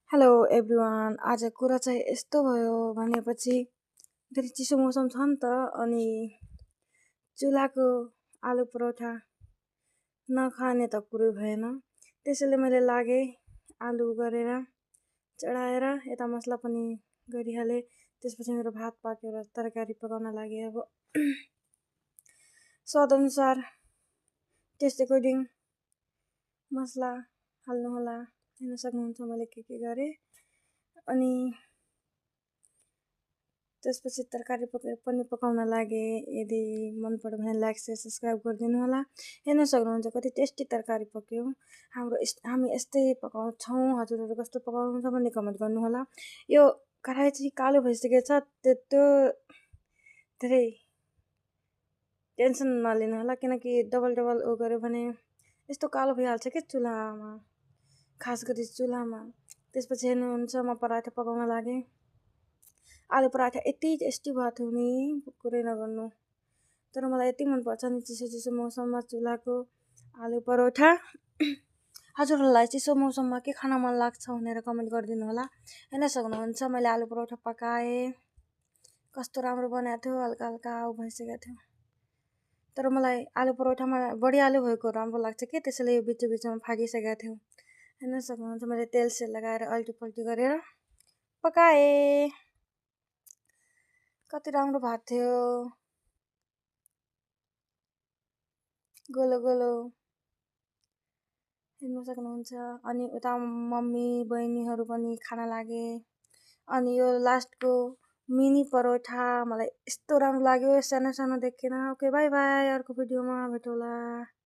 Hello everyone. आज कुरा चाहिँ यस्तो भयो भनेपछि फेरि चिसो मौसम छ नि त, अनि चुल्हाको आलु परोठा नखाने त कुरै भएन। त्यसैले मैले लागे आलु गरेर चढाएर यता मसला पनि गरिहालेँ। त्यसपछि मेरो भात पाकेर तरकारी पकाउन लागेँ। अब स्वादअनुसार टेस्ट एकोर्डिङ मसला हाल्नुहोला। हेर्न सक्नुहुन्छ मैले के गरेँ। अनि त्यसपछि तरकारी पनि पकाउन लागेँ। यदि मन पर्यो भने लाइक शेयर सब्सक्राइब गरिदिनु होला। हेर्न सक्नुहुन्छ कति टेस्टी तरकारी पक्यो। हामी यस्तै पकाउँछौँ। हजुरहरू कस्तो पकाउनुहुन्छ भन्ने कमेन्ट गर्नु होला। यो कराही चाहिँ कालो भइसकेको छ, त्यो धेरै टेन्सन नलिनु होला, किनकि डबल गऱ्यो भने यस्तो कालो भइहाल्छ क्या चुल्हामा, खास गरी चुल्हामा। त्यसपछि हेर्नुहुन्छ म पराठा पकाउन लागेँ। आलु पराठा यति टेस्टी भएको थियो नि, कुरै नगर्नु। तर मलाई यति मनपर्छ नि चिसो मौसममा चुल्हाको आलु परोठा। हजुरहरूलाई चिसो मौसममा के खान मन लाग्छ भनेर कमेन्ट गरिदिनु होला। हेर्न सक्नुहुन्छ मैले आलु परोठा पकाएँ। कस्तो राम्रो बनाएको थियो, हल्का हल्का भइसकेको थियो। तर मलाई आलु परोठामा बढी आलु भएको राम्रो लाग्छ कि, त्यसैले यो बिचमा फाटिसकेको थियो। हेर्न सक्नुहुन्छ मैले तेल लगाएर अल्टी गरेर पकाएँ। कति राम्रो भएको थियो, गोलो हेर्न सक्नुहुन्छ। अनि उता मम्मी बहिनीहरू पनि खान लागे। अनि यो लास्टको मिनी परोठा मलाई यस्तो राम्रो लाग्यो, सानो देखेन। ओके, बाई बाई, अर्को भिडियोमा भेटौँला।